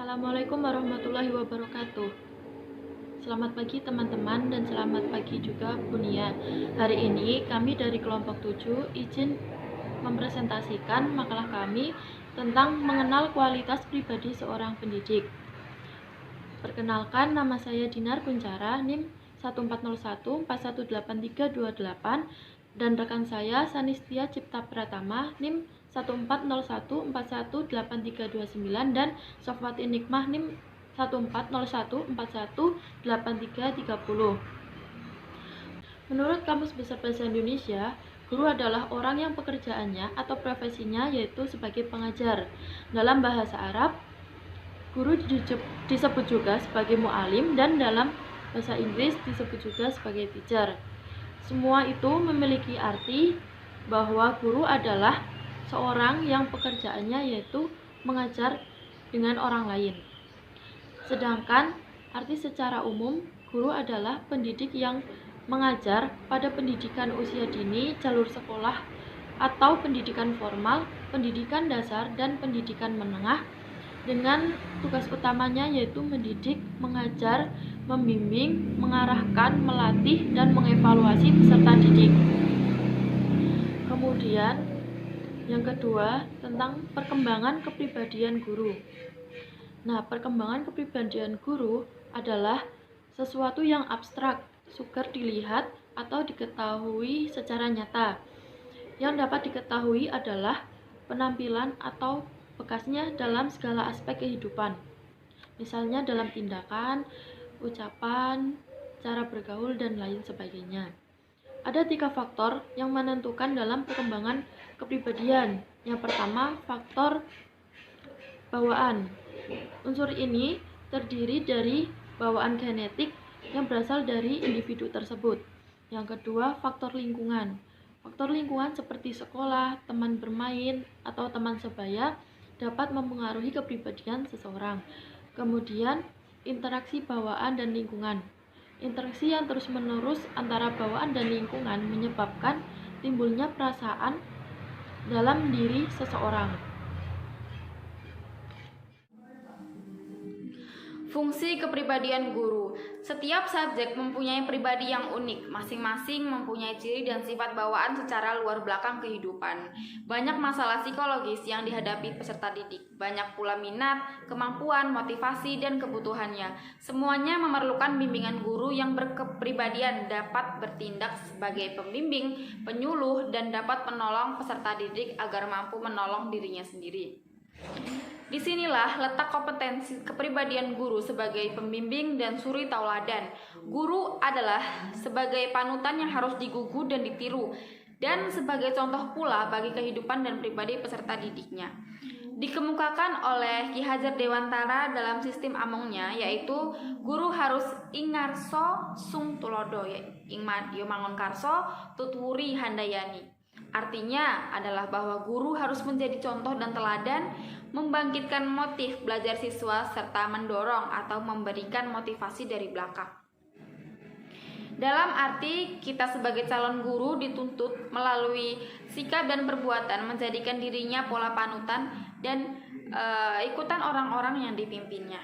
Assalamualaikum warahmatullahi wabarakatuh. Selamat pagi teman-teman dan selamat pagi juga Bunia. Hari ini kami dari kelompok 7 izin mempresentasikan makalah kami tentang mengenal kualitas pribadi seorang pendidik. Perkenalkan, nama saya Dinar Kuncara, NIM 1401418328, dan rekan saya Sanistia Cipta Pratama, NIM 1401418329, dan Sofwati Nikmah, NIM 1401418330. Menurut Kamus Besar Bahasa Indonesia, guru adalah orang yang pekerjaannya atau profesinya yaitu sebagai pengajar. Dalam bahasa Arab, guru disebut juga sebagai mu'alim, dan dalam bahasa Inggris disebut juga sebagai teacher. Semua itu memiliki arti bahwa guru adalah seorang yang pekerjaannya yaitu mengajar dengan orang lain. Sedangkan arti secara umum, guru adalah pendidik yang mengajar pada pendidikan usia dini, jalur sekolah atau pendidikan formal, pendidikan dasar, dan pendidikan menengah, dengan tugas utamanya yaitu mendidik, mengajar, membimbing, mengarahkan, melatih, dan mengevaluasi peserta didik. Kemudian yang kedua, tentang perkembangan kepribadian guru. Nah, perkembangan kepribadian guru adalah sesuatu yang abstrak, sukar dilihat atau diketahui secara nyata. Yang dapat diketahui adalah penampilan atau bekasnya dalam segala aspek kehidupan. Misalnya dalam tindakan, ucapan, cara bergaul, dan lain sebagainya. Ada 3 faktor yang menentukan dalam perkembangan kepribadian. Yang pertama, faktor bawaan. Unsur ini terdiri dari bawaan genetik yang berasal dari individu tersebut. Yang kedua, faktor lingkungan. Faktor lingkungan seperti sekolah, teman bermain, atau teman sebaya dapat mempengaruhi kepribadian seseorang. Kemudian, interaksi bawaan dan lingkungan. Interaksi yang terus-menerus antara bawaan dan lingkungan menyebabkan timbulnya perasaan dalam diri seseorang. Fungsi kepribadian guru. Setiap subjek mempunyai pribadi yang unik, masing-masing mempunyai ciri dan sifat bawaan secara luar belakang kehidupan. Banyak masalah psikologis yang dihadapi peserta didik, banyak pula minat, kemampuan, motivasi, dan kebutuhannya. Semuanya memerlukan bimbingan guru yang berkepribadian dapat bertindak sebagai pembimbing, penyuluh, dan dapat menolong peserta didik agar mampu menolong dirinya sendiri. Disinilah letak kompetensi kepribadian guru sebagai pembimbing dan suri tauladan. Guru adalah sebagai panutan yang harus digugu dan ditiru, dan sebagai contoh pula bagi kehidupan dan pribadi peserta didiknya. Dikemukakan oleh Ki Hajar Dewantara dalam sistem amongnya, yaitu guru harus ingarso sung tulodo, ingmad yomangun karso tutwuri handayani. Artinya adalah bahwa guru harus menjadi contoh dan teladan, membangkitkan motif belajar siswa, serta mendorong atau memberikan motivasi dari belakang. Dalam arti, kita sebagai calon guru dituntut melalui sikap dan perbuatan menjadikan dirinya pola panutan dan ikutan orang-orang yang dipimpinnya.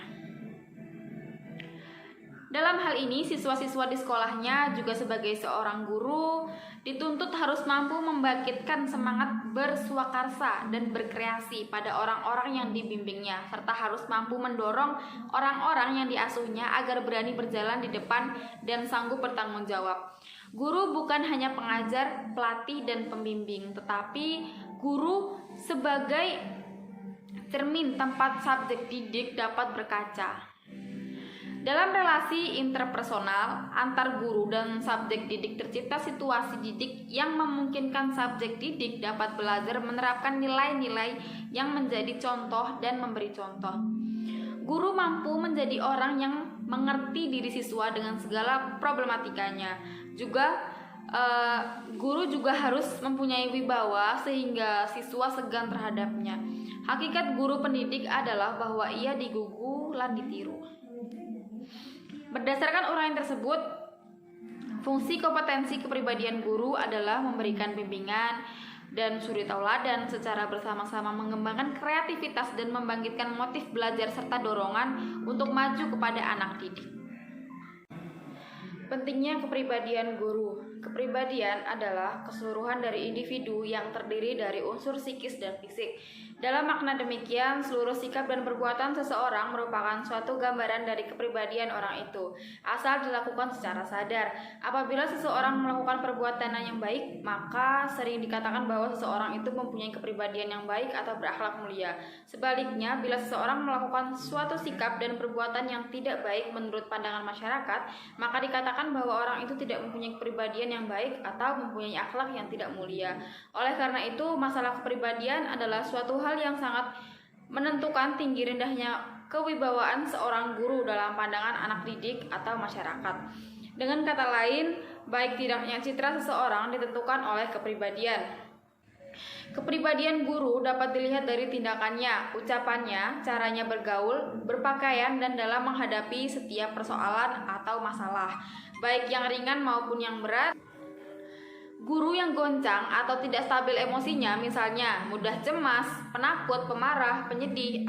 Dalam hal ini, siswa-siswa di sekolahnya juga sebagai seorang guru dituntut harus mampu membangkitkan semangat bersuakarsa dan berkreasi pada orang-orang yang dibimbingnya, serta harus mampu mendorong orang-orang yang diasuhnya agar berani berjalan di depan dan sanggup bertanggung jawab. Guru bukan hanya pengajar, pelatih, dan pembimbing, tetapi guru sebagai cermin tempat subjek didik dapat berkaca. Dalam relasi interpersonal antar guru dan subjek didik tercipta situasi didik yang memungkinkan subjek didik dapat belajar menerapkan nilai-nilai yang menjadi contoh dan memberi contoh. Guru mampu menjadi orang yang mengerti diri siswa dengan segala problematikanya. Guru juga harus mempunyai wibawa sehingga siswa segan terhadapnya. Hakikat guru pendidik adalah bahwa ia digugu lan ditiru. Berdasarkan uraian tersebut, fungsi kompetensi kepribadian guru adalah memberikan bimbingan, dan suri tauladan secara bersama-sama mengembangkan kreativitas dan membangkitkan motif belajar serta dorongan untuk maju kepada anak didik. Pentingnya kepribadian guru. Kepribadian adalah keseluruhan dari individu yang terdiri dari unsur psikis dan fisik. Dalam makna demikian, seluruh sikap dan perbuatan seseorang merupakan suatu gambaran dari kepribadian orang itu, asal dilakukan secara sadar. Apabila seseorang melakukan perbuatan yang baik, maka sering dikatakan bahwa seseorang itu mempunyai kepribadian yang baik atau berakhlak mulia. Sebaliknya, bila seseorang melakukan suatu sikap dan perbuatan yang tidak baik menurut pandangan masyarakat, maka dikatakan bahwa orang itu tidak mempunyai kepribadian yang baik atau mempunyai akhlak yang tidak mulia. Oleh karena itu, masalah kepribadian adalah suatu hal yang sangat menentukan tinggi rendahnya kewibawaan seorang guru dalam pandangan anak didik atau masyarakat. Dengan kata lain, baik tidaknya citra seseorang ditentukan oleh kepribadian. Kepribadian guru dapat dilihat dari tindakannya, ucapannya, caranya bergaul, berpakaian, dan dalam menghadapi setiap persoalan atau masalah, baik yang ringan maupun yang berat. Guru yang goncang atau tidak stabil emosinya, misalnya mudah cemas, penakut, pemarah, penyedih,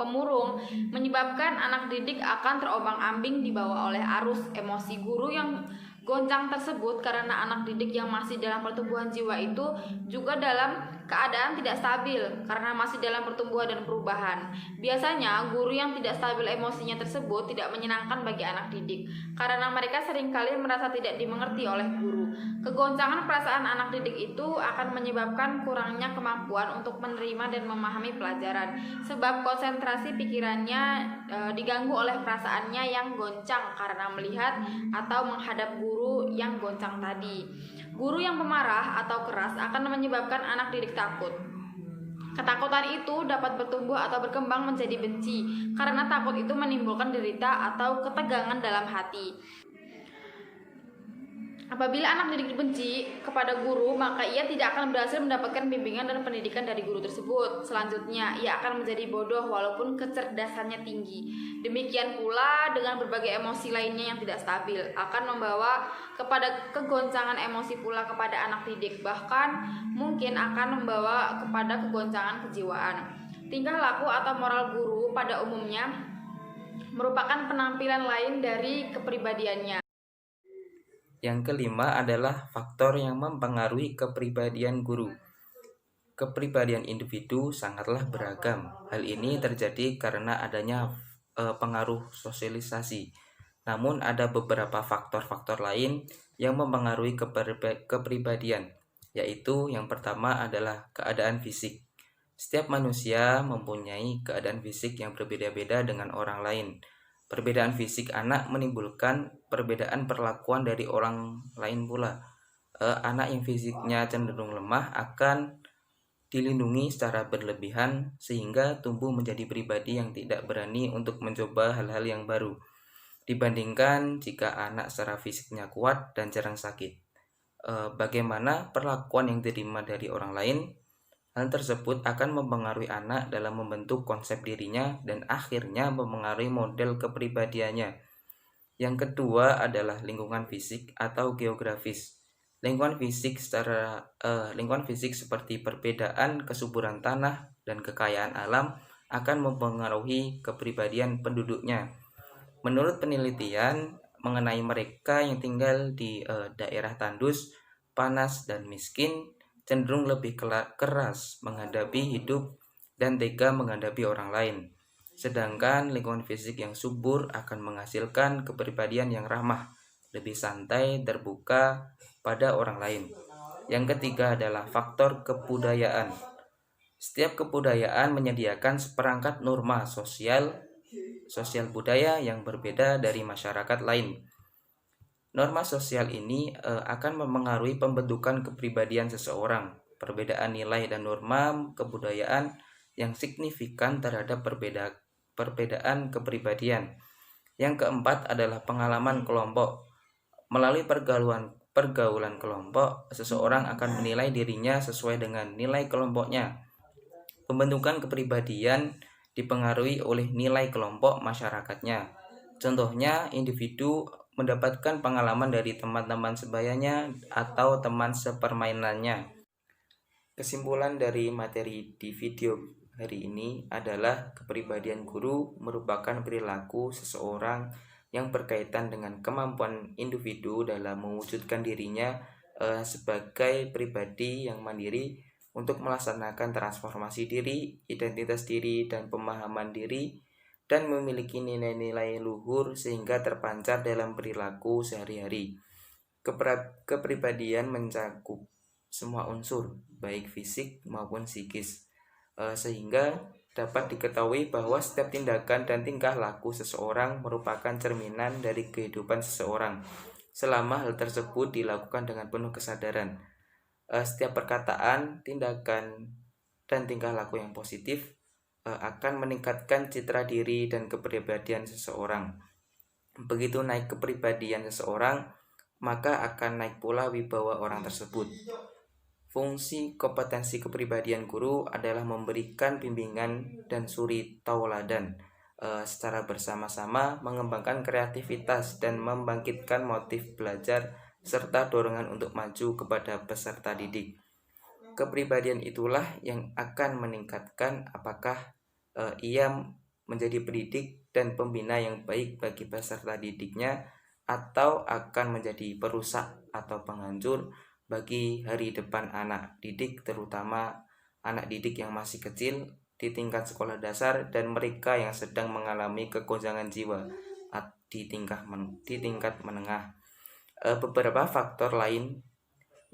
pemurung, menyebabkan anak didik akan terombang-ambing dibawa oleh arus emosi guru yang goncang tersebut, karena anak didik yang masih dalam pertumbuhan jiwa itu juga dalam keadaan tidak stabil karena masih dalam pertumbuhan dan perubahan. Biasanya guru yang tidak stabil emosinya tersebut tidak menyenangkan bagi anak didik karena mereka seringkali merasa tidak dimengerti oleh guru. Kegoncangan perasaan anak didik itu akan menyebabkan kurangnya kemampuan untuk menerima dan memahami pelajaran, sebab konsentrasi pikirannya diganggu oleh perasaannya yang goncang karena melihat atau menghadap guru yang goncang tadi. Guru yang pemarah atau keras akan menyebabkan anak didik takut. Ketakutan itu dapat bertumbuh atau berkembang menjadi benci, karena takut itu menimbulkan derita atau ketegangan dalam hati. Apabila anak didik benci kepada guru, maka ia tidak akan berhasil mendapatkan bimbingan dan pendidikan dari guru tersebut. Selanjutnya, ia akan menjadi bodoh walaupun kecerdasannya tinggi. Demikian pula dengan berbagai emosi lainnya yang tidak stabil, akan membawa kepada kegoncangan emosi pula kepada anak didik, bahkan mungkin akan membawa kepada kegoncangan kejiwaan. Tingkah laku atau moral guru pada umumnya merupakan penampilan lain dari kepribadiannya. Yang kelima adalah faktor yang mempengaruhi kepribadian guru. Kepribadian individu sangatlah beragam. Hal ini terjadi karena adanya pengaruh sosialisasi. Namun ada beberapa faktor-faktor lain yang mempengaruhi kepribadian, yaitu yang pertama adalah keadaan fisik. Setiap manusia mempunyai keadaan fisik yang berbeda-beda dengan orang lain. Perbedaan fisik anak menimbulkan perbedaan perlakuan dari orang lain pula. Anak yang fisiknya cenderung lemah akan dilindungi secara berlebihan sehingga tumbuh menjadi pribadi yang tidak berani untuk mencoba hal-hal yang baru, dibandingkan jika anak secara fisiknya kuat dan jarang sakit. Bagaimana perlakuan yang diterima dari orang lain? Hal tersebut akan mempengaruhi anak dalam membentuk konsep dirinya dan akhirnya mempengaruhi model kepribadiannya. Yang kedua adalah lingkungan fisik atau geografis. Lingkungan fisik seperti perbedaan kesuburan tanah dan kekayaan alam akan mempengaruhi kepribadian penduduknya. Menurut penelitian mengenai mereka yang tinggal di daerah tandus, panas, dan miskin, cenderung lebih keras menghadapi hidup dan tega menghadapi orang lain. Sedangkan lingkungan fisik yang subur akan menghasilkan kepribadian yang ramah, lebih santai, terbuka pada orang lain. Yang ketiga adalah faktor kebudayaan. Setiap kebudayaan menyediakan seperangkat norma sosial budaya yang berbeda dari masyarakat lain. Norma sosial ini akan mempengaruhi pembentukan kepribadian seseorang. Perbedaan nilai dan norma kebudayaan yang signifikan terhadap perbedaan kepribadian. Yang keempat adalah pengalaman kelompok. Melalui pergaulan kelompok, seseorang akan menilai dirinya sesuai dengan nilai kelompoknya. Pembentukan kepribadian dipengaruhi oleh nilai kelompok masyarakatnya. Contohnya, individu mendapatkan pengalaman dari teman-teman sebayanya atau teman sepermainannya. Kesimpulan dari materi di video hari ini adalah kepribadian guru merupakan perilaku seseorang yang berkaitan dengan kemampuan individu dalam mewujudkan dirinya sebagai pribadi yang mandiri untuk melaksanakan transformasi diri, identitas diri, dan pemahaman diri, dan memiliki nilai-nilai luhur sehingga terpancar dalam perilaku sehari-hari. Kepribadian mencakup semua unsur, baik fisik maupun psikis, sehingga dapat diketahui bahwa setiap tindakan dan tingkah laku seseorang merupakan cerminan dari kehidupan seseorang. Selama hal tersebut dilakukan dengan penuh kesadaran, setiap perkataan, tindakan, dan tingkah laku yang positif akan meningkatkan citra diri dan kepribadian seseorang. Begitu naik kepribadian seseorang, maka akan naik pula wibawa orang tersebut. Fungsi kompetensi kepribadian guru adalah memberikan bimbingan dan suri tauladan secara bersama-sama, mengembangkan kreativitas dan membangkitkan motif belajar serta dorongan untuk maju kepada peserta didik. Kepribadian itulah yang akan meningkatkan apakah ia menjadi pendidik dan pembina yang baik bagi peserta didiknya, atau akan menjadi perusak atau penghancur bagi hari depan anak didik, terutama anak didik yang masih kecil di tingkat sekolah dasar dan mereka yang sedang mengalami kegoncangan jiwa di tingkat menengah. Beberapa faktor lain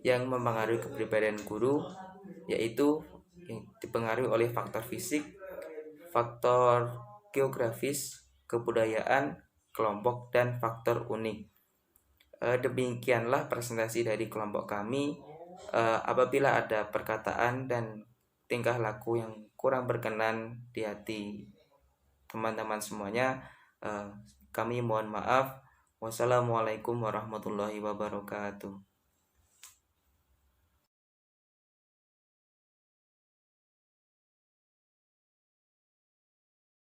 yang mempengaruhi kepribadian guru yaitu yang dipengaruhi oleh faktor fisik, faktor geografis, kebudayaan, kelompok, dan faktor unik. Demikianlah presentasi dari kelompok kami. Apabila ada perkataan dan tingkah laku yang kurang berkenan di hati teman-teman semuanya, kami mohon maaf. Wassalamualaikum warahmatullahi wabarakatuh.